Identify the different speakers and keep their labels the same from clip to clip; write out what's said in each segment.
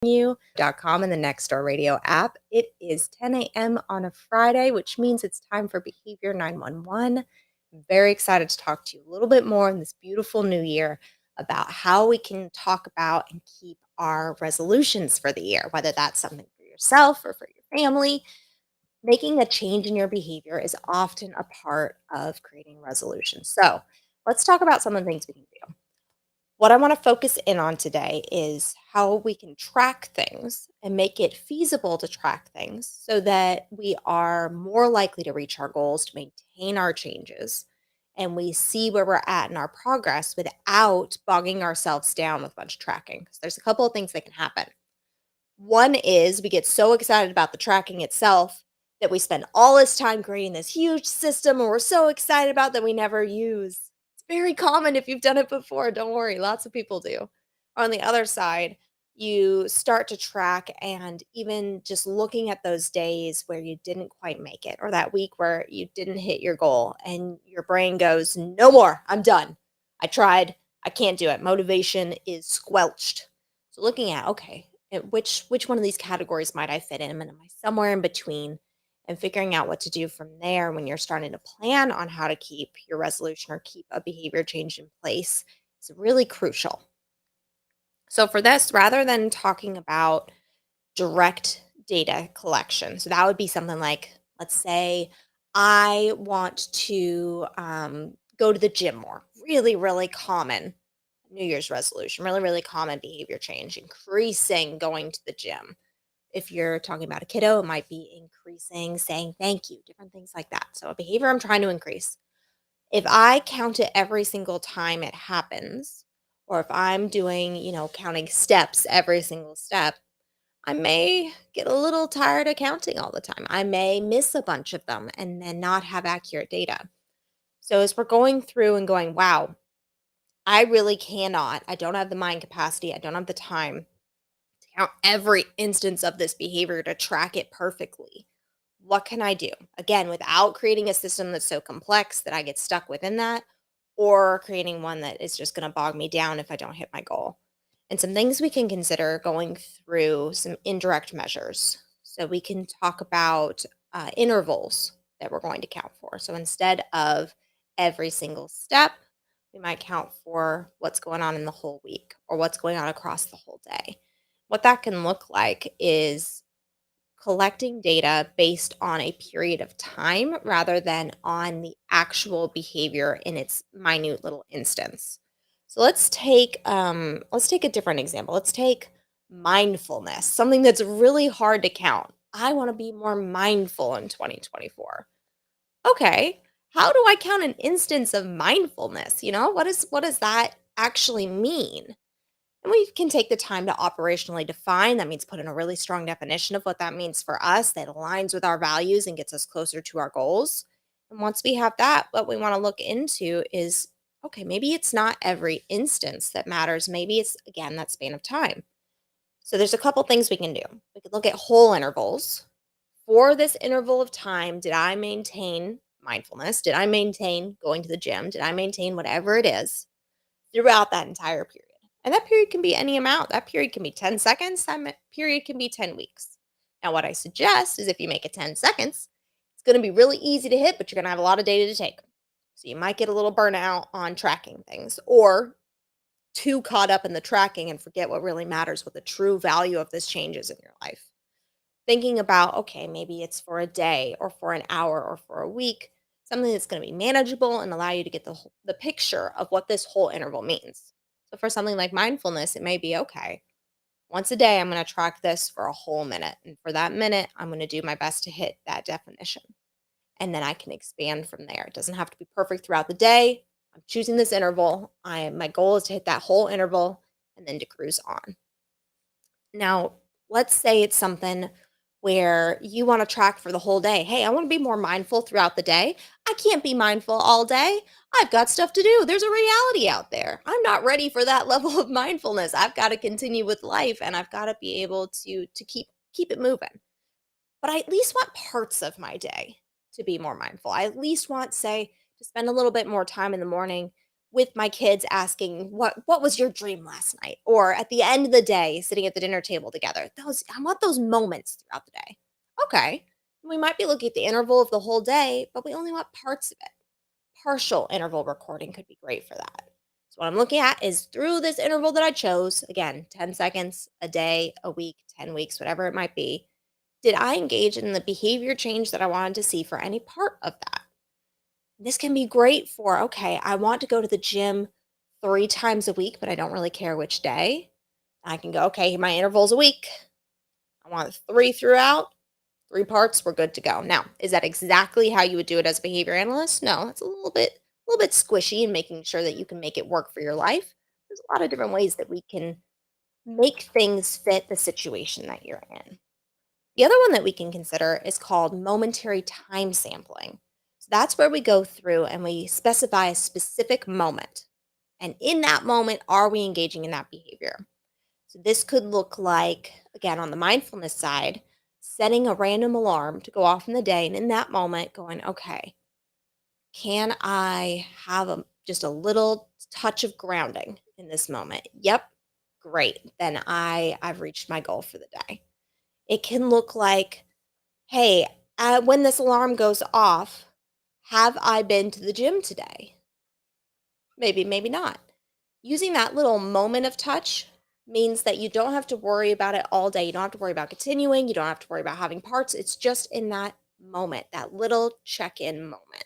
Speaker 1: you.com and the Nextdoor Radio app. It is 10 a.m. on a Friday, which means it's time for Behavior 911. I'm very excited to talk to you a little bit more in this beautiful new year about how we can talk about and keep our resolutions for the year, whether that's something for yourself or for your family. Making a change in your behavior is often a part of creating resolutions. So let's talk about some of the things we can do. What I want to focus in on today is how we can track things and make it feasible to track things so that we are more likely to reach our goals, to maintain our changes, and we see where we're at in our progress without bogging ourselves down with a bunch of tracking. 'Cause there's a couple of things that can happen. One is we get so excited about the tracking itself that we spend all this time creating this huge system and we're so excited about that we never use. It's very common if you've done it before. Don't worry, lots of people do. On the other side, you start to track, and even just looking at those days where you didn't quite make it, or that week where you didn't hit your goal, and your brain goes, no more, I'm done. I tried, I can't do it. Motivation is squelched. So looking at, okay, which one of these categories might I fit in? And am I somewhere in between? And figuring out what to do from there when you're starting to plan on how to keep your resolution or keep a behavior change in place is really crucial. So for this, rather than talking about direct data collection, so that would be something like, let's say I want to go to the gym more. Really, really common New Year's resolution, really, really common behavior change, increasing going to the gym. If you're talking about a kiddo, it might be increasing saying thank you, different things like that. So, a behavior I'm trying to increase. If I count it every single time it happens, or if I'm doing, counting steps every single step, I may get a little tired of counting all the time. I may miss a bunch of them and then not have accurate data. So, as we're going through and going, wow, I really cannot. I don't have the mind capacity. I don't have the time to count every instance of this behavior to track it perfectly. What can I do? Again, without creating a system that's so complex that I get stuck within that, or creating one that is just going to bog me down if I don't hit my goal. And some things we can consider going through some indirect measures. So we can talk about intervals that we're going to count for. So instead of every single step, we might count for what's going on in the whole week or what's going on across the whole day. What that can look like is collecting data based on a period of time rather than on the actual behavior in its minute little instance. So let's take a different example. Let's take mindfulness, something that's really hard to count. I want to be more mindful in 2024. Okay, how do I count an instance of mindfulness? What does that actually mean? And we can take the time to operationally define. That means put in a really strong definition of what that means for us that aligns with our values and gets us closer to our goals. And once we have that, what we want to look into is, okay, maybe it's not every instance that matters. Maybe it's, again, that span of time. So there's a couple things we can do. We could look at whole intervals. For this interval of time, did I maintain mindfulness? Did I maintain going to the gym? Did I maintain whatever it is throughout that entire period? And that period can be any amount. That period can be 10 seconds. Period can be 10 weeks. Now, what I suggest is if you make it 10 seconds, it's going to be really easy to hit, but you're going to have a lot of data to take. So you might get a little burnout on tracking things or too caught up in the tracking and forget what really matters, what the true value of this change is in your life. Thinking about, okay, maybe it's for a day or for an hour or for a week, something that's going to be manageable and allow you to get the picture of what this whole interval means. So for something like mindfulness, it may be, okay, once a day, I'm going to track this for a whole minute. And for that minute, I'm going to do my best to hit that definition. And then I can expand from there. It doesn't have to be perfect throughout the day. I'm choosing this interval. My goal is to hit that whole interval and then to cruise on. Now, let's say it's something where you want to track for the whole day. Hey, I want to be more mindful throughout the day. I can't be mindful all day. I've got stuff to do. There's a reality out there. I'm not ready for that level of mindfulness. I've got to continue with life and I've got to be able to keep it moving. But I at least want parts of my day to be more mindful. I at least want, say, to spend a little bit more time in the morning with my kids asking, what was your dream last night? Or at the end of the day, sitting at the dinner table together. Those I want those moments throughout the day. Okay. We might be looking at the interval of the whole day, but we only want parts of it. Partial interval recording could be great for that. So what I'm looking at is through this interval that I chose, again, 10 seconds, a day, a week, 10 weeks, whatever it might be, did I engage in the behavior change that I wanted to see for any part of that? This can be great for, okay, I want to go to the gym 3 times a week, but I don't really care which day. I can go, okay, my interval's a week. I want 3 throughout, 3 parts, we're good to go. Now, is that exactly how you would do it as a behavior analyst? No, it's a little bit squishy and making sure that you can make it work for your life. There's a lot of different ways that we can make things fit the situation that you're in. The other one that we can consider is called momentary time sampling. So that's where we go through and we specify a specific moment. And in that moment, are we engaging in that behavior? So this could look like, again, on the mindfulness side, setting a random alarm to go off in the day. And in that moment, going, okay, can I have just a little touch of grounding in this moment? Yep, great. Then I've reached my goal for the day. It can look like, hey, when this alarm goes off, have I been to the gym today? Maybe, maybe not. Using that little moment of touch means that you don't have to worry about it all day. You don't have to worry about continuing. You don't have to worry about having parts. It's just in that moment, that little check in moment.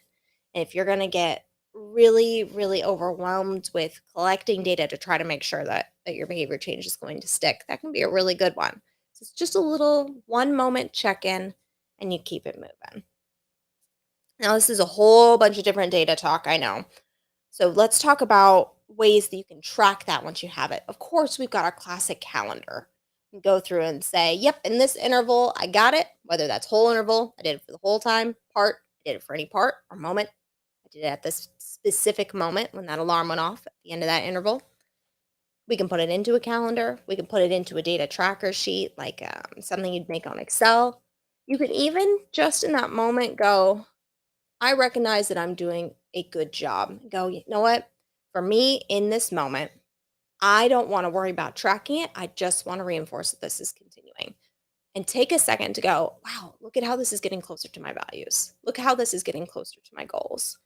Speaker 1: And if you're going to get really, really overwhelmed with collecting data to try to make sure that your behavior change is going to stick, that can be a really good one. So it's just a little one moment check in and you keep it moving. Now, this is a whole bunch of different data talk, I know. So let's talk about ways that you can track that once you have it. Of course, we've got our classic calendar. You can go through and say, yep, in this interval, I got it. Whether that's whole interval, I did it for the whole time, part, I did it for any part or moment. I did it at this specific moment when that alarm went off at the end of that interval. We can put it into a calendar. We can put it into a data tracker sheet, like something you'd make on Excel. You could even just in that moment go, I recognize that I'm doing a good job. Go, you know what? For me in this moment, I don't want to worry about tracking it. I just want to reinforce that this is continuing. And take a second to go, wow, look at how this is getting closer to my values. Look how this is getting closer to my goals.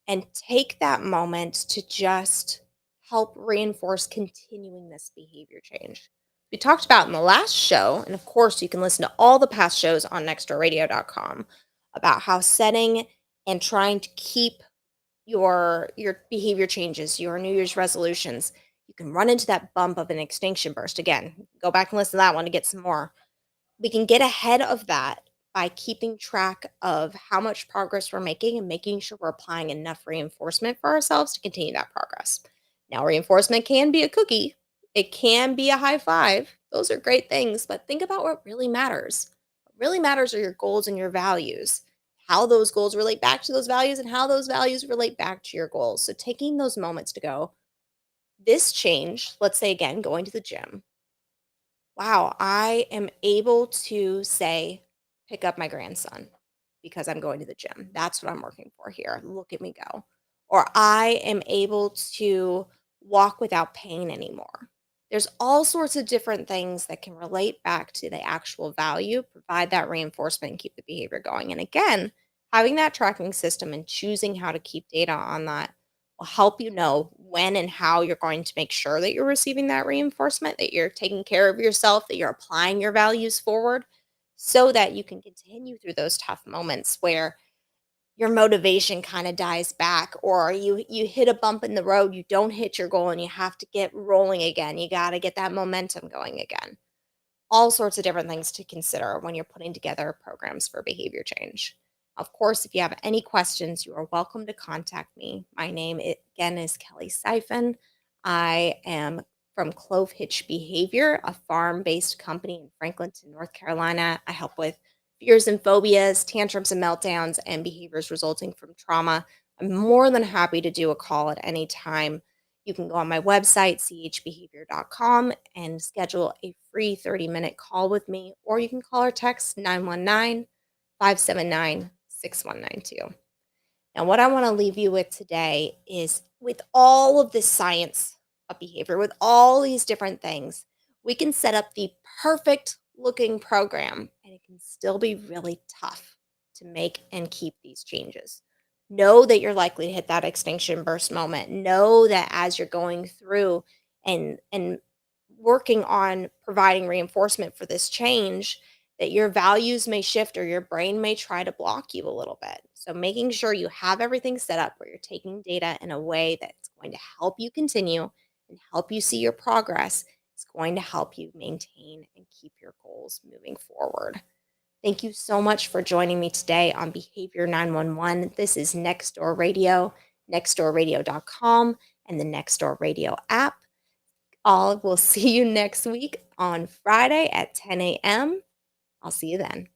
Speaker 1: And take that moment to just help reinforce continuing this behavior change. We talked about in the last show, and of course, you can listen to all the past shows on nextdoorradio.com about how setting and trying to keep your behavior changes, your New Year's resolutions, you can run into that bump of an extinction burst. Again, go back and listen to that one to get some more. We can get ahead of that by keeping track of how much progress we're making and making sure we're applying enough reinforcement for ourselves to continue that progress. Now, reinforcement can be a cookie, it can be a high five. Those are great things, but think about what really matters. What really matters are your goals and your values, how those goals relate back to those values, and how those values relate back to your goals. So, taking those moments to go, this change, let's say again, going to the gym, wow, I am able to say, pick up my grandson because I'm going to the gym. That's what I'm working for here. Look at me go. Or I am able to walk without pain anymore. There's all sorts of different things that can relate back to the actual value, provide that reinforcement, and keep the behavior going. And again, having that tracking system and choosing how to keep data on that will help you know when and how you're going to make sure that you're receiving that reinforcement, that you're taking care of yourself, that you're applying your values forward so that you can continue through those tough moments where your motivation kind of dies back or you hit a bump in the road, you don't hit your goal and you have to get rolling again. You got to get that momentum going again. All sorts of different things to consider when you're putting together programs for behavior change. Of course, if you have any questions, you are welcome to contact me. My name, again, is Kellie Syfan. I am from Clove Hitch Behavior, a farm based company in Franklinton, North Carolina. I help with fears and phobias, tantrums and meltdowns, and behaviors resulting from trauma. I'm more than happy to do a call at any time. You can go on my website, chbehavior.com, and schedule a free 30-minute call with me, or you can call or text 919 579 6192. Now, what I want to leave you with today is with all of this science of behavior, with all these different things, we can set up the perfect looking program and it can still be really tough to make and keep these changes. Know that you're likely to hit that extinction burst moment. Know that as you're going through and working on providing reinforcement for this change, that your values may shift or your brain may try to block you a little bit. So, making sure you have everything set up where you're taking data in a way that's going to help you continue and help you see your progress is going to help you maintain and keep your goals moving forward. Thank you so much for joining me today on Behavior 911. This is Next Door Radio, nextdoorradio.com, and the Next Door Radio app. All will see you next week on Friday at 10 a.m. I'll see you then.